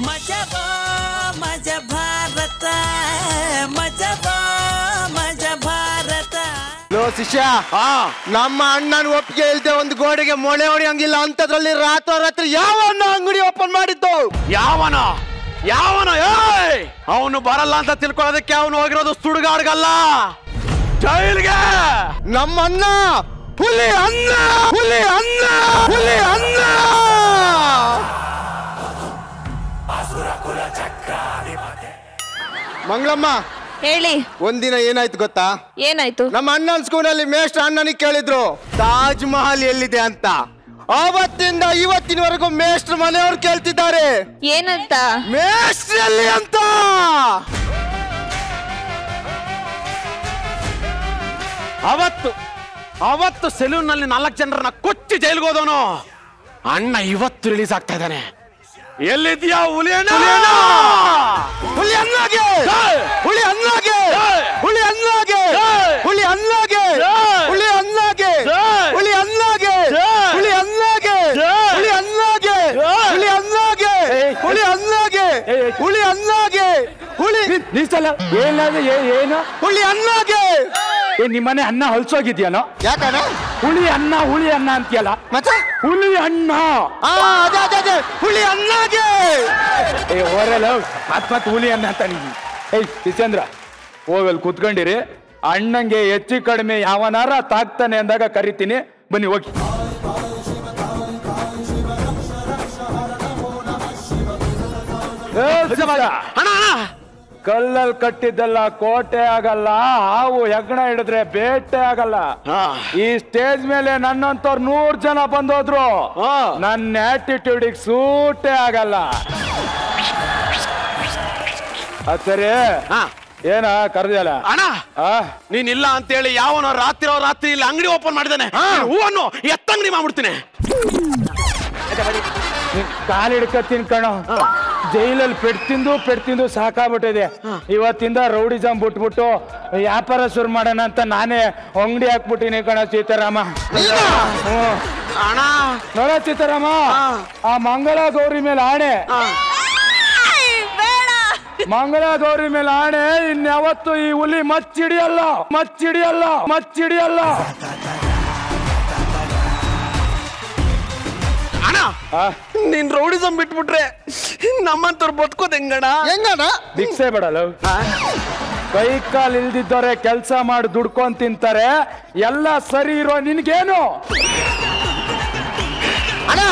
ಮಜಬೋ ಮಜ ಭಾರತ ಮಜಬೋ ಮಜ ಭಾರತ. ಶಿಷ್ಯ ನಮ್ಮ ಅಣ್ಣನ ಒಪ್ಪಿಗೆ ಇಲ್ದೆ ಒಂದು ಗೋಡೆಗೆ ಮೊಳೆ ಹೊಡೆಯಂಗಿಲ್ಲ ಅಂತದ್ರಲ್ಲಿ ರಾತ್ರೋರಾತ್ರಿ ಯಾವನ್ನ ಅಂಗಡಿ ಓಪನ್ ಮಾಡಿದ್ದು? ಯಾವನ ಅವನು ಬರಲ್ಲ ಅಂತ ತಿಳ್ಕೊಳ್ಳೋದಕ್ಕೆ ಅವನು ಹೋಗಿರೋದು ಸುಡುಗಾಡ್ಗಲ್ಲ, ಜೈಲ್ಗೆ. ನಮ್ಮ ಅಣ್ಣ ಹುಲಿ ಅನ್ನ, ಹುಲಿ ಅನ್ನ, ಹುಲಿ ಅನ್ನ. ಮಂಗಳಮ್ಮ ಹೇಳಿ. ಒಂದಿನ ಏನಾಯ್ತು ಗೊತ್ತಾ? ಏನಾಯ್ತು? ನಮ್ಮ ಅಣ್ಣನ ಸ್ಕೂಲಲ್ಲಿ ಮೇಷ್ಟ್ರ ಅಣ್ಣನಿಗೆ ಕೇಳಿದ್ರು ತಾಜ್ ಮಹಲ್ ಎಲ್ಲಿದೆ ಅಂತ. ಆವತ್ತಿಂದ ಇವತ್ತಿನವರೆಗೂ ಮೇಷ್ಟ್ರ ಮನೆಯವ್ರು ಕೇಳ್ತಿದ್ದಾರೆ ಏನಂತ? ಮೇಷ್ಟ್ರ ಎಲ್ಲಿ ಅಂತ. ಅವತ್ತು ಸೆಲೂನ್ ನಲ್ಲಿ 4 ಜನರನ್ನ ಕೊಚ್ಚಿ ಜೈಲ್ಗೆ ಹೋದವನು ಅಣ್ಣ ಇವತ್ತು ರಿಲೀಸ್ ಆಗ್ತಾ ಇದ್ದಾನೆ. ಎಲ್ಲಿದ್ಯಾ ಹುಲಿ ಅಣ್ಣ? ಹುಲಿ ಅಣ್ಣಗೆ, ಹುಲಿ ಅಣ್ಣಗೆ, ಹುಲಿ ಅಣ್ಣಗೆ, ಹುಲಿ ಅಣ್ಣಗೆ, ಹುಲಿ ಅಣ್ಣಗೆ, ಹುಲಿ ಅಣ್ಣಗೆ, ಹುಲಿ ಅಣ್ಣಗೆ, ಹುಲಿ ಅಣ್ಣಗೆ, ಹುಲಿ ಅಣ್ಣಗೆ, ಹುಲಿ ಅಣ್ಣಗೆ, ಹುಲಿ ಅಣ್ಣಗೆ, ಹುಲಿ ನಿಲ್ಸಲ್ಲ. ಏನು ಹುಲಿ ಅಣ್ಣಗೆ? ನಿಮ್ಮನೆ ಅನ್ನ ಹೊಲ್ಸೋಗಿದ್ಯಾನೋ? ಯಾಕಣ್ಣ ಹುಳಿ ಅನ್ನ ಅಂತೀಯಲ್ಲ, ಮತ್ತೆ ಹುಳಿ ಅನ್ನ. ಅದೇ ಹುಲಿ ಅಣ್ಣಗೆ. ಓರಲ್ಲ ಮತ್ ಹುಲಿ ಅನ್ನ ಅಂತ ನೀವು. ಕಿಶೇಂದ್ರ ಹೋಗಲ್ ಕೂತ್ಕೊಂಡಿರಿ. ಅಣ್ಣಂಗೆ ಹೆಚ್ಚು ಕಡಿಮೆ ಯಾವನಾರ ತಾಕ್ತಾನೆ ಅಂದಾಗ ಕರಿತೀನಿ, ಬನ್ನಿ ಹೋಗಿ. ಕಲ್ಲಲ್ಲಿ ಕಟ್ಟಿದ್ದಲ್ಲ ಕೋಟೆ ಆಗಲ್ಲ, ಹಾವು ಹೆಗ್ಗಣ ಹಿಡಿದ್ರೆ ಬೇಟೆ ಆಗಲ್ಲ. ಈ ಸ್ಟೇಜ್ ಮೇಲೆ ನನ್ನಂತವ್ರು 100 ಜನ ಬಂದೋದ್ರು, ನನ್ನ ಆಟಿಟ್ಯೂಡಿಗೆ ಸೂಟೇ ಆಗಲ್ಲ. ಅದ್ ಸರಿ, ಏನ ಕರೆದಲ್ಲ ಅಣ್ಣ? ನೀನಿಲ್ಲ ಅಂತೇಳಿ ಯಾವನೋ ರಾತ್ರಿ ಇಲ್ಲಿ ಅಂಗಡಿ ಓಪನ್ ಮಾಡಿದಾನೆ. ಹೂವನ್ನು ಎತ್ತಂಗಡಿ ಮಾಡ್ಬಿಡ್ತೀನಿ. ಕಾಲು ಹಿಡ್ಕತ್ತೀನಿ ಕಣೋ. ಜೈಲಲ್ಲಿ ಪೆಡ್ತಿಂದು ಸಾಕಾಗ್ಬಿಟ್ಟಿದೆ. ಇವತ್ತಿಂದ ರೌಡಿಸಮ್ ಬಿಟ್ಬಿಟ್ಟು ವ್ಯಾಪಾರ ಶುರು ಮಾಡೋಣ ಅಂತ ನಾನೇ ಅಂಗಡಿ ಹಾಕ್ಬಿಟ್ಟಿನಿ ಕಣ ಸೀತಾರಾಮ. ಅಣ್ಣ ನೋಡ ಸೀತಾರಾಮ, ಆ ಮಂಗಳ ಗೌರಿ ಮೇಲೆ ಆಣೆ, ಮಂಗಳ ಗೌರಿ ಮೇಲೆ ಆಣೆ, ಇನ್ಯಾವತ್ತು ಈ ಹುಲಿ ಮಚ್ಚಿಡಿಯಲ್ಲ. ಅಣ್ಣ ನೀನ್ ರೌಡಿಸಮ್ ಬಿಟ್ಬಿಟ್ರೆ ನಮ್ಮಂತವ್ರು ಬದುಕೋದ್ ಹೆಂಗಣ? ಭಿಕ್ಷೆ ಬಿಡಲ್ಲ. ಕೈ ಕಾಲು ಇಲ್ದಿದ್ದವ್ರೆ ಕೆಲಸ ಮಾಡಿ ದುಡ್ಕೊಂಡ್ ತಿಂತಾರೆ. ಎಲ್ಲ ಸರಿ ಇರೋ ನಿನ್ಗೇನು? ಅಣ್ಣ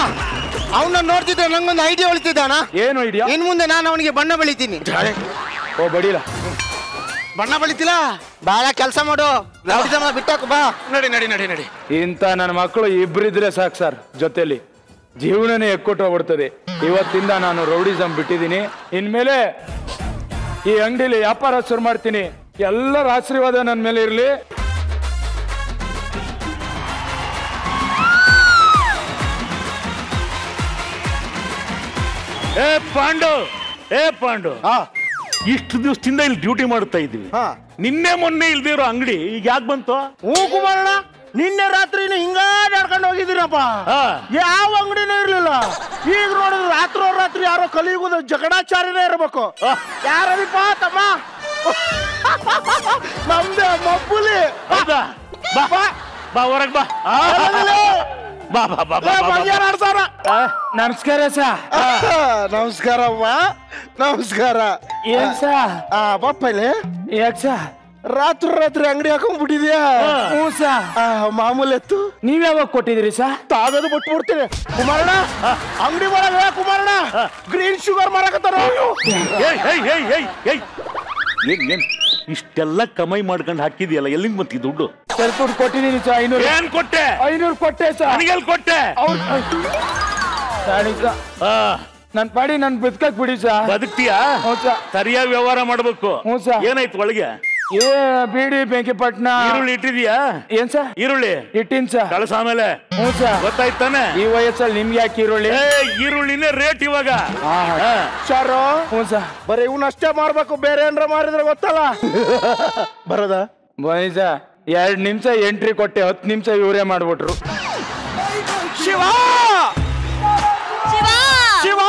ಅವನ್ನ ನೋಡ್ತಿದ್ರೆ ನಂಗೊಂದು ಐಡಿಯಾ ಹೊಳಿತಿದ್ದ ಅಣ್ಣ. ಏನು ಐಡಿಯಾ? ಇನ್ ಮುಂದೆ ನಾನು ಅವನಿಗೆ ಬಣ್ಣ ಬೆಳಿತೀನಿ. ಓ ಬಡಿಲ ಬಣ್ಣ ಬೆಳಿತಿಲ್ಲ, ಬಾಳ ಕೆಲಸ ಮಾಡು, ಬಿಟ್ಟಾಕು ಬಾ. ನಡಿ. ಇಂಥ ನನ್ನ ಮಕ್ಕಳು ಇಬ್ರಿದ್ರೆ ಸಾಕು ಸರ್, ಜೊತೆಲಿ ಜೀವನನೇ ಎಕ್ಕೊಟ್ಟೋಗ್ಬಿಡ್ತದೆ. ಇವತ್ತಿಂದ ನಾನು ರೌಡಿಸಮ್ ಬಿಟ್ಟಿದ್ದೀನಿ. ಇನ್ಮೇಲೆ ಈ ಅಂಗಡಿಲಿ ವ್ಯಾಪಾರ ಶುರು ಮಾಡ್ತೀನಿ. ಎಲ್ಲರ ಆಶೀರ್ವಾದ ನನ್ನ ಮೇಲೆ ಇರಲಿ. ಪಾಂಡು ಇಷ್ಟು ದಿವಸದಿಂದ ಇಲ್ಲಿ ಡ್ಯೂಟಿ ಮಾಡುತ್ತಾ ಇದ್ವಿ. ನಿನ್ನೆ ಮೊನ್ನೆ ಇಲ್ದಿರೋ ಅಂಗಡಿ ಈಗ ಯಾಕೆ ಬಂತು? ಕುಮಾರಣ್ಣ, ನಿನ್ನೆ ರಾತ್ರಿ ಹಿಂಗಾಡ್ಕೊಂಡು ಹೋಗಿದ್ದೀರಪ್ಪ. ಯಾವ ಅಂಗಡಿನೂ ಇರ್ಲಿಲ್ಲ. ಈಗ ನೋಡಿದ್ರೆ ರಾತ್ರಿ ಯಾರೋ ಕಲಿಯುವುದು ಜಗಡಾಚಾರ್ಯನೇ ಇರ್ಬೇಕು. ಯಾರದಿಪ್ಪ ತಮ್ಮ? ನಮ್ದೇ ಮಬ್ಬುಲಿ. ಬಾ ಹೊರಗ್ ಬಾ. ನಮಸ್ಕಾರ ಸಾ. ನಮಸ್ಕಾರವ್ವ, ನಮಸ್ಕಾರ. ಏನ್ ಸಾ ಬಾಪಲ್ಲಿ ಯಾಕ ಸಾ ರಾತ್ರಿ ಅಂಗಡಿ ಹಾಕೊಂಡ್ಬಿಟ್ಟಿದ್ಯಾ? ಹ್ಞೂ ಸಾ. ಮಾಮೂಲಿ ಎತ್ತು. ನೀವ್ ಯಾವಾಗ ಕೊಟ್ಟಿದ್ರಿ ಸಾ? ತಾಗದು ಬಿಟ್ಬಿಡ್ತೀನಿ. ಕುಮಾರಣ್ಣ ಅಂಗಡಿ ಒಳಗ ಕುಮಾರಣ್ಣ ಗ್ರೀನ್ ಶುಗರ್ ಮಾರಕತ್ತಾರ. ಇಷ್ಟೆಲ್ಲ ಕಮೈ ಮಾಡ್ಕೊಂಡು ಹಾಕಿದ್ಯಲ್ಲ, ಎಲ್ಲಿಂದ ಬಂತಿ ದುಡ್ಡು? ಸ್ವಲ್ಪ ದುಡ್ಡು ಕೊಟ್ಟಿದ್ದೀನಿ ಸಾ. 500. ಏನ್ ಕೊಟ್ಟೆ? 500 ಕೊಟ್ಟೆ ಸಾ. ನನಗೆಲ್ಲಿ ಕೊಟ್ಟೆ? ನನ್ ಪಾಡಿ ನನ್ ಬದುಕಕ್ ಬಿಡಿ ಸಾ. ಬದುಕ್ತಿಯಾ? ಸರಿಯಾಗಿ ವ್ಯವಹಾರ ಮಾಡ್ಬೇಕು. ಏನಾಯ್ತು ಒಳಗೆ? ಬೀಡಿ ಬೆಂಕಿ ಪಟ್ನ ಈರುಳ್ಳಿ ಇಟ್ಟಿದ್ಯಾ? ಏನ್ ಸಾ? ಈರುಳ್ಳಿ ಇಟ್ಟಿನ್ ಸಾ. ಕಳಸ ಆಮೇಲೆ ಗೊತ್ತಾಯ್ತಾನೆ? ಈ ವಯಸ್ಸಲ್ಲಿ ನಿಮ್ಗೆ ಯಾಕೆ ಈರುಳ್ಳಿ? ಈರುಳ್ಳಿನೇ ರೇಟ್ ಇವಾಗ. ಚಾರೋ ಬರೀ ಇವನಷ್ಟೇ ಮಾಡ್ಬೇಕು, ಬೇರೆ ಏನ್ರ ಮಾರಿದ್ರೆ ಗೊತ್ತಲ್ಲ. ಬರದ ಬೈಸ 2 ನಿಮಿಷ ಎಂಟ್ರಿ ಕೊಟ್ಟೆ, 10 ನಿಮಿಷ ಇವರೇ ಮಾಡ್ಬಿಟ್ರು. ಶಿವ ಶಿವ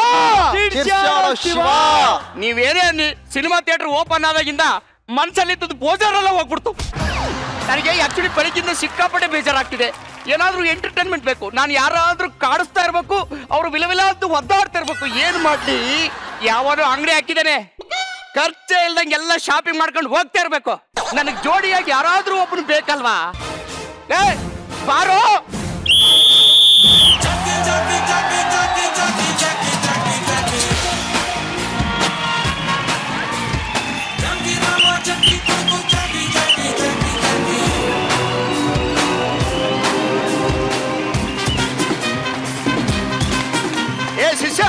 ಶಿವ ನೀವೇನೇ ಸಿನಿಮಾ ಥಿಯೇಟರ್ ಓಪನ್ ಆದಾಗಿಂದ ಮನ್ಸಲ್ಲಿದ್ದದ್ದು ಬೋಜಾರೆಲ್ಲ ಹೋಗ್ಬಿಡ್ತು. ನನಗೆ ಆಕ್ಚುಲಿ ಬೆಳಗಿಂದ ಸಿಕ್ಕಾಪಟ್ಟೆ ಬೇಜಾರಾಗ್ತಿದೆ. ಏನಾದ್ರೂ ಎಂಟರ್ಟೈನ್ಮೆಂಟ್ ಬೇಕು. ನಾನು ಯಾರಾದ್ರೂ ಕಾಡಿಸ್ತಾ ಇರ್ಬೇಕು, ಅವ್ರು ವಿಲವಿಲ ಅಂತ ಒದ್ದಾಡ್ತಾ ಇರ್ಬೇಕು. ಏನ್ ಮಾಡ್ಲಿ? ಯಾವಾದ್ರು ಅಂಗಡಿ ಹಾಕಿದ್ದೇನೆ, ಖರ್ಚೆ ಇಲ್ದಂಗೆ ಎಲ್ಲ ಶಾಪಿಂಗ್ ಮಾಡ್ಕೊಂಡು ಹೋಗ್ತಾ ಇರ್ಬೇಕು. ನನಗೆ ಜೋಡಿಯಾಗಿ ಯಾರಾದ್ರೂ ಒಬ್ಬನು ಬೇಕಲ್ವಾ? ಏ ಬಾರೋ. ಏ ಶಿಷ್ಯ,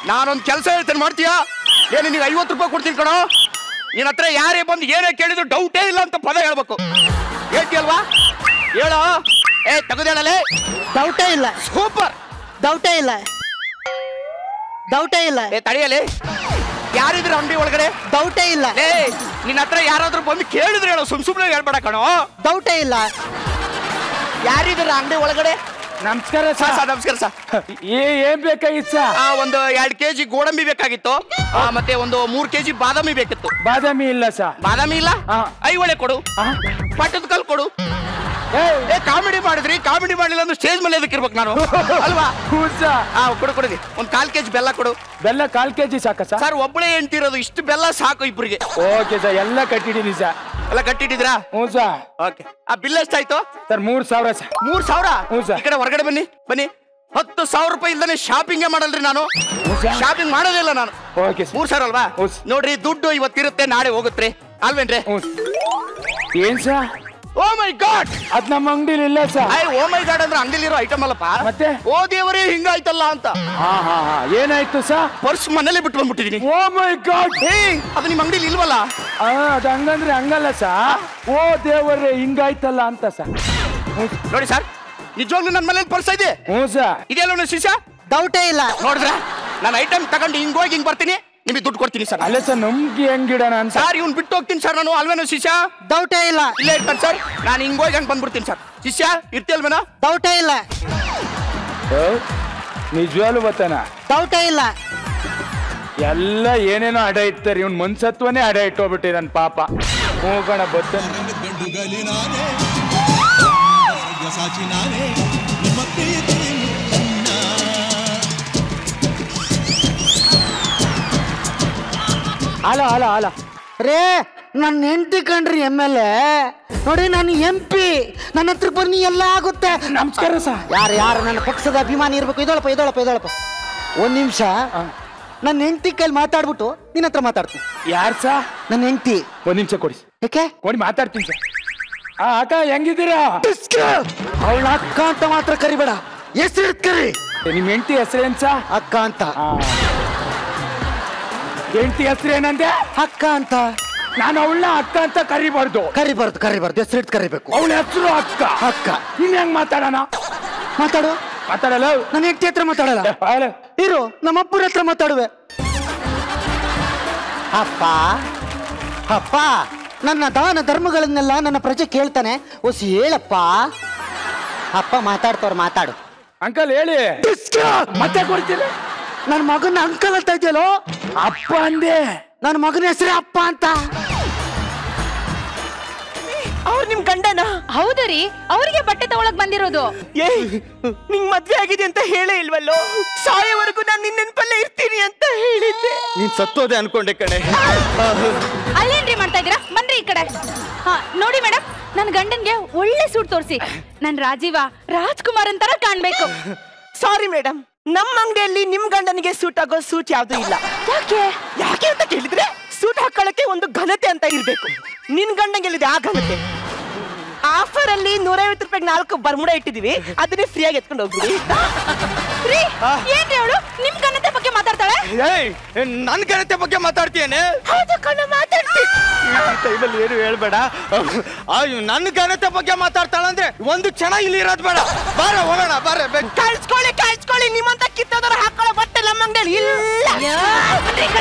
ನಾನೊಂದು ಕೆಲಸ ಹೇಳ್ತೇನೆ, ಮಾಡ್ತೀಯಾ? ಏನು ನೀವು 50 ರೂಪಾಯಿ ಕೊಡ್ತೀನಿ ಕಣೋ. ನಿನ್ನ ಹತ್ರ ಯಾರೇ ಬಂದು ಏನೇ ಕೇಳಿದ್ರು ಡೌಟೇ ಇಲ್ಲ ಅಂತ ಪದ ಹೇಳ್ಬೇಕು. ಹೇಳ್ತೀಯಲ್ವಾ? ಹೇಳೋ. ಏ ತಗದೇಳಲೆ. ಡೌಟೇ ಇಲ್ಲ. ಸೂಪರ್. ಡೌಟೇ ಇಲ್ಲ. ಡೌಟೇ ಇಲ್ಲ. ಏ ತಡೆಯಲಿ. ಯಾರಿದ್ರು ಅಂಗಡಿ ಒಳಗಡೆ? ಡೌಟೇ ಇಲ್ಲ. ಏ ನಿನ್ನ ಹತ್ರ ಯಾರಾದ್ರೂ ಬಂದು ಕೇಳಿದ್ರೆ ಹೇಳೋ, ಸುಮ್ನೆ ಹೇಳ್ಬೇಡ ಕಣೋ. ಡೌಟೇ ಇಲ್ಲ. ಯಾರಿದ್ರ ಅಂಗಡಿ ಒಳಗಡೆ? ನಮಸ್ಕಾರ ಸರ್. ನಮಸ್ಕಾರ ಸರ್. ಏನ್ ಬೇಕಾಗಿತ್ತು ಸರ್? ಒಂದು 2 kg ಗೋಡಂಬಿ ಬೇಕಾಗಿತ್ತು, ಮತ್ತೆ ಒಂದು 3 kg ಬಾದಾಮಿ ಬೇಕಿತ್ತು. ಬಾದಾಮಿ ಇಲ್ಲ ಸರ್. ಬಾದಾಮಿ ಇಲ್ಲ? ಐಹೊಳೆ ಕೊಡು. ಪಟ್ಟದ ಕಲ್ ಕೊಡು. ಏ ಕಾಮಿಡಿ ಮಾಡಿದ್ರಿ, ಕಾಮಿಡಿ ಮಾಡಲಿಲ್ಲ ಅಂದ್ರೆ ಸ್ಟೇಜ್ ಮೇಲೆ ಎದಕ್ಕೆ ಇರ್ಬೇಕು ನಾನು ಅಲ್ವಾ? ಕೊಡು ಕೊಡಿ. ಒಂದು 1/4 kg ಬೆಲ್ಲ ಕೊಡು. ಬೆಲ್ಲ 1/4 kg ಸಾಕ ಸರ್? ಸರ್ ಒಬ್ಬಳೇ ಎಂಟಿರೋದು, ಇಷ್ಟು ಬೆಲ್ಲ ಸಾಕು ಇಬ್ಬರಿಗೆ. ಓಕೆ ಸರ್, ಎಲ್ಲ ಕಟ್ಟಿದ್ದೀನಿ ಸರ್. ಎಲ್ಲ ಕಟ್ಟಿಟ್ಟಿದ್ರಾ? ಹ್ಞೂ ಸರ್. ಓಕೆ. ಆ ಬಿಲ್ ಎಷ್ಟಾಯ್ತು ಸರ್? 3,000 ಸರ್. 3,000? ಹ್ಞೂ ಸರ್. ಈ ಕಡೆ ಹೊರಗಡೆ ಬನ್ನಿ. 10,000 ರೂಪಾಯಿ ಇಲ್ದಾನೆ ಶಾಪಿಂಗೇ ಮಾಡಲ್ರಿ ನಾನು. ಶಾಪಿಂಗ್ ಮಾಡೋದಿಲ್ಲ ನಾನು. ಓಕೆ. 3,000 ಅಲ್ವಾ? ನೋಡ್ರಿ, ದುಡ್ಡು ಇವತ್ತಿರುತ್ತೆ, ನಾಳೆ ಹೋಗುತ್ತೆ ಅಲ್ವೇನ್ರಿ? ಏನ್ ಸರ್? ಓ ಮೈ ಗಾಡ್, ಅದ್ ನಮ್ಮ ಅಂಗಡಿಲಿ ಇಲ್ಲ ಸರ್. ಓ ಮೈ ಗಾಡ್ ಅಂದ್ರೆ ಅಂಗಡಿಲಿರೋ ಐಟಮ್ ಅಲ್ಲಪ್ಪ. ಮತ್ತೆ ಓ ದೇವರೇ ಹಿಂಗಾಯ್ತಲ್ಲ ಅಂತ. ಏನಾಯ್ತು ಸರ್? ಪರ್ಸ್ ಮನೇಲಿ ಬಿಟ್ಟು ಬಂದ್ಬಿಟ್ಟಿದೀನಿ. ಓ ಮೈ ಗಾಡ್. ಅದು ನಿಮ್ಮ ಅಂಗಡಿಲಿ ಇಲ್ವಲ್ಲ? ಅದು ಹಂಗಂದ್ರೆ ಹಂಗಲ್ಲ ಸರ್. ಓ ದೇವರೇ ಹಿಂಗಾಯ್ತಲ್ಲ ಅಂತ ಸರ್. ನೋಡಿ ಸರ್, ನಿಜವಾಗ್ಲೂ ನನ್ನ ಮನೇಲಿ ಪರ್ಸ್ ಇದೆ. ಹ್ಞೂ ಸರ್. ಇದೆಲ್ಲ ಶಿಷ್ಯ? ಡೌಟೇ ಇಲ್ಲ. ನೋಡಿದ್ರ, ನಾನು ಐಟಮ್ ತಗೊಂಡು ಹಿಂಗೋಗಿ ಹಿಂಗ್ ಬರ್ತೀನಿ, ನಿಮಗೆ ದುಡ್ಡು ಕೊಡ್ತೀನಿ ಸರ್. ಅಲ್ಲ ಸರ್, ನಮ್ಗೆ ಹೆಂಗಿಡೋಣ ಅಂತ. ಸರ್ ಇವ್ನು ಬಿಟ್ಟು ಹೋಗ್ತೀನಿ ಸರ್ ನಾನು, ಅಲ್ವೇನೋ ಶಿಷ್ಯ? ಡೌಟೇ ಇಲ್ಲ. ಇಲ್ಲೇ ಇರ್ತಾನೆ ಸರ್, ನಾನು ಹಿಂಗೋಗಿ ಹಂಗೆ ಬಂದ್ಬಿಡ್ತೀನಿ ಸರ್. ಶಿಷ್ಯ ಇರ್ತಿಯಲ್ವೇನೋ? ಡೌಟೇ ಇಲ್ಲ. ನಿಜವಾಗ್ಲೂ ಬತ್ತಾನ? ಡೌಟೇ ಇಲ್ಲ. ಎಲ್ಲ ಏನೇನೋ ಅಡ ಇರ್ತಾರೆ, ಇವ್ನ ಮನ್ಸತ್ವನೇ ಅಡ ಇಟ್ಟೋಗ್ಬಿಟ್ಟಿ ನನ್ನ ಪಾಪ. ಹೋಗೋಣ ಬತ್ತಾನ. ಅಲ ರೇ, ನನ್ನ ಹೆಂಡತಿ ಕಂಡ್ರಿ MLA ನೋಡಿ, ನಾನು MP. ನನ್ನ ಹತ್ರ ಬನ್ನಿ, ಎಲ್ಲ ಆಗುತ್ತೆ. ನಮಸ್ಕಾರ ಸರ್. ಯಾರು ನನ್ನ ಪಕ್ಷದ ಅಭಿಮಾನಿ ಇರ್ಬೇಕು. ಇದೊಳಪ್ಪ 1 ನಿಮಿಷ ನನ್ನ ಹೆಂಡತಿ ಕೈಲಿ ಮಾತಾಡ್ಬಿಟ್ಟು ನಿನ್ನ ಹತ್ರ ಮಾತಾಡ್ತೀನಿ. ಯಾರು ಸರ್? ನನ್ನ ಹೆಂಡತಿ. 1 ನಿಮಿಷ ಕೊಡಿ. ಯಾಕೆ? ಕೊಡಿ, ಮಾತಾಡ್ತೀನಿ ಸರ್. ಅಕ್ಕ ಹೆಂಗಿದ್ದೀರಾ? ಅವಳ ಅಕ್ಕ ಅಂತ ಮಾತ್ರ ಕರಿಬೇಡ, ಹೆಸರು ಕರಿ. ನಿಮ್ ಹೆಂಡತಿ ಹೆಸರೇನ್ ಸರ್? ಅಕ್ಕ ಅಂತ. ಹೆಂಡತಿ ಹೆಸರು ಏನಂದೆ? ಅಕ್ಕ ಅಂತ. ನಾನು ಅವಳನ್ನ ಅಕ್ಕ ಅಂತ ಕರಿಬಾರ್ದು. ಕರಿಬಾರ್ದು, ಹೆಸರು ಕರಿಬೇಕು. ಅವಳ ಹೆಸರು ಅಕ್ಕ. ನೀನ್ ಹೆಂಗ್ ಮಾತಾಡೋಣ? ಮಾತಾಡಲ್ಲ. ನನ್ನ ಹೆಂಡತಿ ಹತ್ರ ಮಾತಾಡಲ್ಲ. ಇರು, ನಮ್ಮ ಅಪ್ಪನ ಹತ್ರ ಮಾತಾಡುವೆ. ಅಪ್ಪ, ನನ್ನ ದಾನ ಧರ್ಮಗಳನ್ನೆಲ್ಲ ನನ್ನ ಪ್ರಜೆ ಕೇಳ್ತಾನೆ. ಒಸಿ ಹೇಳಪ್ಪ. ಅಪ್ಪ ಮಾತಾಡು. ಅಂಕಲ್ ಹೇಳಿ. ಮತ್ತೆ ಕೊಡ್ತೀನಿ. ನನ್ನ ಮಗನ ಅಂಕಲ್ ಅಂತ ಇದೆಯಲ್ಲೋ? ಅಪ್ಪ ಅಂದೆ. ನನ್ನ ಮಗನ ಹೆಸರೇ ಅಪ್ಪ ಅಂತ. ಅವ್ರು ನಿಮ್ ಗಂಡನ? ಹೌದು ರೀ, ಅವ್ರಿಗೆ ಬಟ್ಟೆ ತಗೊಳಕ್ ಬಂದಿರೋದು. ನಿಂಗ್ ಮದ್ವೆ ಆಗಿದೆ ಅಂತ ಹೇಳೇ ಇಲ್ವಲ್ಲೋ? ಸಾಯೋವರೆಗೂ ನಾನು ನಿನ್ನ ನೆನಪಲ್ಲೇ ಇರ್ತೀನಿ ಅಂತ ಹೇಳಿದ್ದೆ. ನೀನ್ ಸತ್ತೋದೆ ಅನ್ಕೊಂಡೆ ಕಣೆ. ಅಲ್ಲೇನ್ರಿ ಮಾಡ್ತಾ ಇದೀರಾ? ಬನ್ರಿ ಈ ಕಡೆ. ನೋಡಿ ಮೇಡಮ್, ನನ್ ಗಂಡನ್ಗೆ ಒಳ್ಳೆ ಸೂಟ್ ತೋರಿಸಿ. ನನ್ ರಾಜ್ಕುಮಾರ್ ಅಂತರ ಕಾಣ್ಬೇಕು. ಸಾರಿ ಮೇಡಮ್, ನಮ್ಮ ಅಂಗಡಿಯಲ್ಲಿ ನಿಮ್ ಗಂಡನಿಗೆ ಸೂಟ್ ಆಗೋ ಸೂಟ್ ಯಾವ್ದು ಇಲ್ಲ. ಯಾಕೆ ಅಂತ ಕೇಳಿದ್ರೆ, ಸೂಟ್ ಹಾಕೊಳ್ಳಕ್ಕೆ ಒಂದು ಘನತೆ ಅಂತ ಇರ್ಬೇಕು. ನಿನ್ ಗಂಡಂಗೆಲ್ಲಿದೆ ಆ ಘನತೆ? ಆಫರ್ ಅಲ್ಲಿ 150 ರೂಪಾಯಿಗೆ 4 ಬರ್ಮುಡ ಇಟ್ಟಿದೀವಿ, ಅದನ್ನೇ ಫ್ರೀಯಾಗಿ ಎತ್ಕೊಂಡು ಹೋಗ್ಬಿಡಿ. ಏನ್ರಿ ಅವಳು ನಿಮ್ ಘನತೆ ಬಗ್ಗೆ ಮಾತಾಡ್ತಾಳೆ? ನನ್ ಘನತೆ ಬಗ್ಗೆ ಮಾತಾಡ್ತೀಯೇನೆ? ಹೌದು ಕಣ, ಮಾತಾಡ್ತೀನಿ. ಟೈಮಲ್ಲಿ ಏನು ಹೇಳ್ಬೇಡ. ನನ್ನ ಘನತೆ ಬಗ್ಗೆ ಮಾತಾಡ್ತಾಳಂದ್ರೆ ಒಂದು ಕ್ಷಣ ಇಲ್ಲಿ ಇರೋದು ಬೇಡ. ಬಾರ ಹೋಗೋಣ, ಬಾರ. ಕಳ್ಸ್ಕೊಳ್ಳಿ, ನಿಮ್ಮಂತ ಕಿತ್ತೋದವ್ರು ಹಾಕೊಳ್ಳೋ ಬಟ್ಟೆ ನಮ್ಮ ಅಂಗಡಿಯಲ್ಲಿ ಇಲ್ಲ.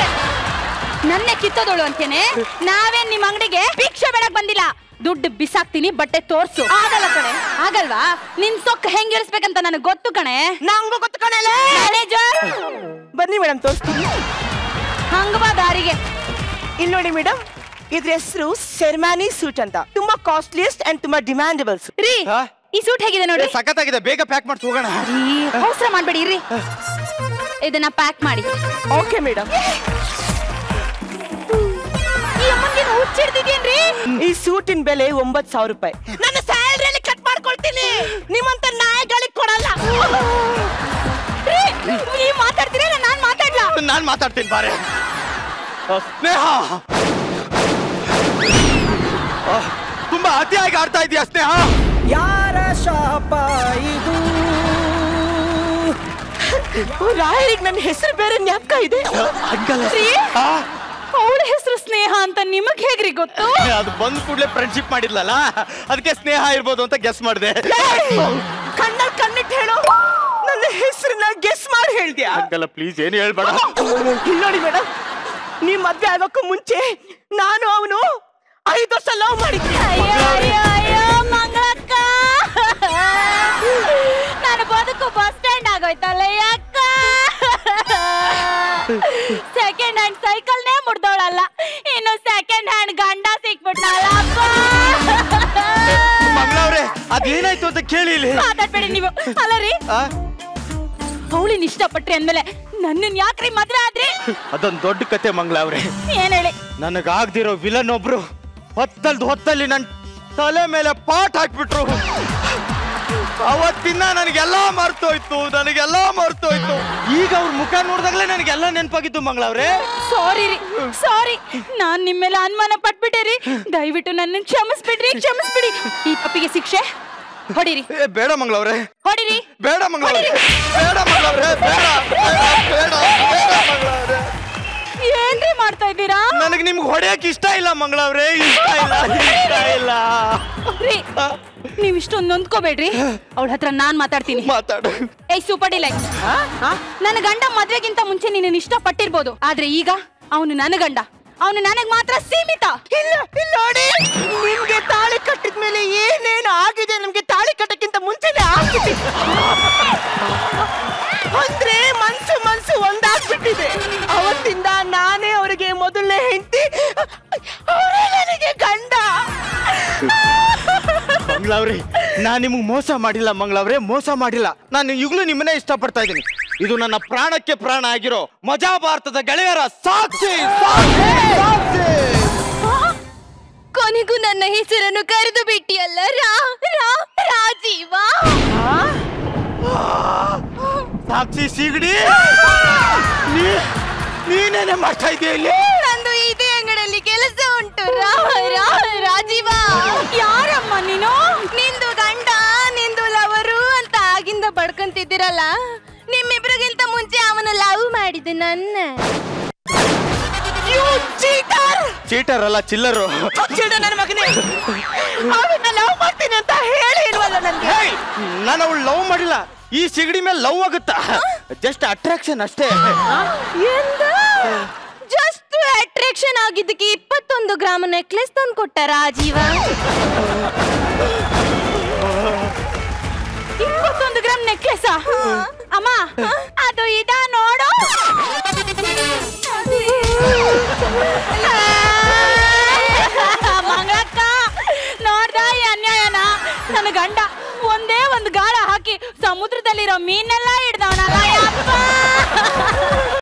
ನನ್ನೆ ಕಿತ್ತೋದೋಳು ಅಂತೇನೆ? ನಾವೇನ್ ನಿಮ್ ಅಂಗಡಿಗೆ ಭಿಕ್ಷೆ ಬೇಡಕ್ ಬಂದಿಲ್ಲ. ದುಡ್ಡು ಬಿಸಾಕ್ತೀನಿ, ಬಟ್ಟೆ ತೋರ್ಸು. ಆಗಲ್ಲ ಕಣೆ. ಆಗಲ್ವಾ? ನಿನ್ ಸೊಕ್ಕ ಹೆಂಗ್ ಇಳಿಸ್ಬೇಕಂತ ನನಗೆ ಗೊತ್ತು ಕಣೆ. ನಂಗೂ ಗೊತ್ತು ಕಣೆ. ಬನ್ನಿ ಮೇಡಮ್, ತೋರಿಸ್ತೀನಿ. ಹಂಗ ಬಾ ದಾರಿಗೆ. ಇಲ್ಲಿ ನೋಡಿ ಮೇಡಮ್, ಇದ್ರ ಹೆಸರು ಸೆರ್ಮಾನಿ ಸೂಟ್ ಅಂತ. ತುಂಬಾ ಕಾಸ್ಟ್ಲಿಯಸ್ಟ್ ಅಂಡ್ ತುಂಬಾ ಡಿಮ್ಯಾಂಡಬಲ್ಸ್. ರೀ, ಈ ಸೂಟ್ ಹೇಗಿದೆ ನೋಡಿ. ಸಖತ್ತಾಗಿದೆ, ಬೇಗ ಪ್ಯಾಕ್ ಮಾಡಿ ಹೋಗೋಣ. ಅವಸರ ಮಾಡ್ಬೇಡಿ ಇರ್ರಿ. ಇದನ್ನ ಪ್ಯಾಕ್ ಮಾಡಿ. Okay madam. ಈ ಅಮ್ಮಂಗೆ ಹುಚ್ಚಿಡ್ತಿದ್ಯೇನ್ರಿ? ಈ ಸೂಟಿನ ಬೆಲೆ 9,000 ರೂಪಾಯಿ. ನನ್ನ ಸ್ಯಾಲರಿಯಲ್ಲಿ ಕಟ್ ಮಾಡ್ಕೊಳ್ತೀನಿ. ನಿಮ್ಮಂತ ನಾಯಿಗಳಿಗೆ ಕೊಡಲ್ಲ. ನೀವ್ ಮಾತಾಡ್ತೀರಾ? ನಾನ್ ಮಾತಾಡ್ಲಾ? ನಾನ್ ಮಾತಾಡ್ತೀನಿ ಬಾರೆ. ಸ್ನೇಹ, ತುಂಬಾ ಅತಿಯಾಗಿ ಆಡ್ತಾ ಇದೀಯ ಸ್ನೇಹ. ಯಾರ ಶಾಪ ಇದು? ರಾಯರಿಗೆ ನನ್ನ ಹೆಸರು ಬೇರೆ ಜ್ಞಾಪಕ ಇದೆ. ಅವಳ ಹೆಸರು ಸ್ನೇಹ ಅಂತ ನಿಮಗ್ ಹೇಗ್ರಿ ಗೊತ್ತು? ಅದು ಬಂದ್ ಕೂಡ್ಲೆ ಫ್ರೆಂಡ್ಶಿಪ್ ಮಾಡಿದ್ಲಲ್ಲ, ಅದಕ್ಕೆ ಸ್ನೇಹ ಇರ್ಬೋದು ಅಂತ ಗೆಸ್ ಮಾಡಿದೆ. ಕಣ್ಣಲ್ಲಿ ಕಣ್ಣಿಟ್ಟು ಹೇಳು, ನನ್ನ ಹೆಸರನ್ನ ಗೆಸ್ ಮಾಡಿ ಹೇಳ್ದ್ಯಾ? ಹಂಗಲ್ಲ ಪ್ಲೀಸ್, ಏನು ಹೇಳ್ಬೇಡ. ಇಲ್ಲಿ ನೋಡಿ ಮೇಡಮ್, ನೀವ್ ಮದ್ವೆ ಆಗೋಕ್ಕೂ ಮುಂಚೆ ನಾನು ಅವನು 5 ವರ್ಷ ಲವ್ ಮಾಡಿದ್ವಿ. ಅಯ್ಯೋ ಮಂಗಳಕ್ಕ, ನನ್ನ ಬದುಕು ಬಸ್ ಸ್ಟ್ಯಾಂಡ್ ಆಗೋಯ್ತಲ್ಲ ಅಕ್ಕ. ಸೆಕೆಂಡ್ ಹ್ಯಾಂಡ್ ಸೈಕಲ್ನೇ ಮುಡ್ದೋಳಲ್ಲ, ಇನ್ನು ಸೆಕೆಂಡ್ ಹ್ಯಾಂಡ್ ಗಂಡ ಸಿಕ್ಬಿಟ್ನಲ್ಲ ಅಪ್ಪ. ಮಂಗಳವ್ರೆ, ಅದೇನಾಯ್ತು ಅಂತ ಕೇಳಿ ಇಲ್ಲಿ ಮಾತಾಡ್ಬೇಡಿ ನೀವು. ಅಲ್ಲ ರೀ, ಅವಳಿನ ಇಷ್ಟಪಟ್ರಿ ಅಂದ್ಮೇಲೆ ನನ್ನನ್ ಯಾಕ್ರಿ ಮದ್ವೆ ಆದ್ರಿ? ಅದೊಂದು ದೊಡ್ಡ ಕತೆ ಮಂಗಳವ್ರೆ. ಏನ್ ಹೇಳಿ? ನನಗಾಗ್ದಿರೋ ವಿಲನ್ ಒಬ್ರು ಹೊತ್ತಲ್ಲಿ ನನ್ ತಲೆ ಮೇಲೆ ಪಾಟ್ ಹಾಕ್ಬಿಟ್ರು. ಅವತ್ತಿನ ನನಗೆಲ್ಲ ಮರ್ತೋಯ್ತು. ಈಗ ಅವ್ರ ಮುಖ ನೋಡಿದಾಗಲೇ ನನಗೆಲ್ಲ ನೆನಪಾಗಿತ್ತು ಮಂಗಳವ್ರೆ. ಸಾರಿ ರೀ, ಸಾರಿ. ನಾನ್ ನಿಮ್ಮ ಮೇಲೆ ಅನುಮಾನ ಪಟ್ಬಿಟ್ಟೆ ರೀ. ದಯವಿಟ್ಟು ನನ್ನ ಕ್ಷಮಿಸ್ಬಿಡ್ರಿ, ಕ್ಷಮಿಸ್ಬಿಡಿ. ಈ ತಪ್ಪಿಗೆ ಶಿಕ್ಷೆ ಹೊಡಿರಿ. ಬೇಡ ಮಂಗಳವ್ರೆ, ಹೊಡಿರಿ. ಬೇಡ ಮಂಗಳವ್ರೆ, ಬೇಡ ಮಂಗಳವ್ರೆ, ಬೇಡ ಬೇಡ ಮಂಗಳವ್ರೆ. ಏನ್ರಿ ಮಾಡ್ತಾ ಇದ್ದೀರಾ? ನನಗೆ ನಿಮ್ಗೆ ಹೊಡೆಯಕ್ಕೆ ಇಷ್ಟ ಇಲ್ಲ ಮಂಗಳವ್ರೆ, ಇಷ್ಟ ಇಲ್ಲ. ರೀ, ನೀವ್ ಇಷ್ಟೊಂದು ನೊಂದ್ಕೋಬೇಡ್ರಿ. ಅವಳ ಹತ್ರ ನಾನ್ ಮಾತಾಡ್ತೀನಿ. ಮಾತಾಡು. ಏಯ್ ಸೂಪರ್ ಡಿಲೈಟ್, ನನ್ನ ಗಂಡ ಮದ್ವೆಗಿಂತ ಮುಂಚೆ ನಿನ್ನ ಇಷ್ಟ ಪಟ್ಟಿರ್ಬೋದು, ಆದ್ರೆ ಈಗ ಅವನು ನನ್ನ ಗಂಡ. ಅವನು ನನಗ್ ಮಾತ್ರ ಸೀಮಿತ. ಇಲ್ಲ ನೋಡಿ, ನಿಮ್ಗೆ ತಾಳಿ ಕಟ್ಟಿದ ಮೇಲೆ ಏನೇನು ಆಗಿದೆ ನಿಮ್ಗೆ ತಾಳಿ ಕಟ್ಟಕ್ಕಿಂತ ಮುಂಚೆನೆ ಆಗ್ಬಿಟ್ಟಿದೆ. ಅಂದ್ರೆ ಮನ್ಸು ಒಂದಾಗ್ಬಿಟ್ಟಿದೆ. ಅವತ್ತಿಂದ ನಾನೇ ಅವರಿಗೆ ಮೊದಲನೇ ಹೆಂಡತಿ, ಅವರೇ ನನಗೆ ಗಂಡ. ಮಂಗಳವ್ರೆ, ನಾನ್ ನಿಮ್ಗೆ ಮೋಸ ಮಾಡಿಲ್ಲ ಮಂಗಳವ್ರೆ, ಮೋಸ ಮಾಡಿಲ್ಲ. ನಾನು ಈಗಲೂ ನಿಮ್ಮನ್ನೇ ಇಷ್ಟಪಡ್ತಾ ಇದ್ದೀನಿ. ಇದು ನನ್ನ ಪ್ರಾಣಕ್ಕೆ ಪ್ರಾಣ ಆಗಿರೋ ಮಜಾ ಭಾರತದ ಗೆಳೆಯರ ಸಾಕ್ಷಿ. ಕೊನೆಗೂ ನನ್ನ ಹೆಸರನ್ನು ಕರೆದು ಬಿಟ್ಟಿಯಲ್ಲ ರಾಜೀವ. ಸಾಕ್ಷಿ ಸಿಗಡಿ, ನೀನೇನೆ ಮಾಡ್ತಾ ಇದೀಯ ಇಲ್ಲಿ? ನಂದು ಇದೇ ಅಂಗಡಿಯಲ್ಲಿ ಕೆಲಸ ಉಂಟು ರಾಜೀವ. ಯಾರಮ್ಮ ನೀನು? ನಿಂದು ಗಂಡ, ನಿಂದು ಲವರು ಅಂತ ಆಗಿಂದ ಬಡ್ಕೊಂತಿದ್ದೀರಲ್ಲ. ನಿಮ್ಮಿಬ್ರಿಗಿಂತ ಮುಂಚೆ ಅವನು ಲವ್ ಮಾಡಿದ ನನ್ನ. ಚೀಟರ್ ಅಲ್ಲ, ಚಿಲ್ಲರು. ನನ್ನ ಮಗನೇ, ಅವನ್ನ ಲವ್ ಮಾಡ್ತೀನಿ ಅಂತ ಹೇಳಿ ಇಲ್ವಲ್ಲ ನನ್ಗೆ. ನಾನು ಅವಳು ಲವ್ ಮಾಡಿಲ್ಲ. ಈ ಸಿಗಡಿ ಮೇಲೆ ಲವ್ ಆಗುತ್ತಾ? ಜಸ್ಟ್ ಅಟ್ರಾಕ್ಷನ್ ಅಷ್ಟೇ. ಜಸ್ಟ್ ಅಟ್ರಾಕ್ಷನ್ ಆಗಿದ್ದಕ್ಕೆ 21 ಗ್ರಾಮ್ ನೆಕ್ಲೆಸ್ ತಂದು ಕೊಟ್ಟ ರಾಜೀವ. 21 ಗ್ರಾಮ್ ನೆಕ್ಲೆಸ್ ಅಮ್ಮ, ಅದು ಇದ ನೋಡು. ಮಂಗಳಕ್ಕ, ನೋಡ್ದ ಈ ಅನ್ಯಾಯನ? ನನ್ನ ಗಂಡ ಒಂದೇ ಒಂದು ಗಾಳ ಹಾಕಿ ಸಮುದ್ರದಲ್ಲಿರೋ ಮೀನೆಲ್ಲ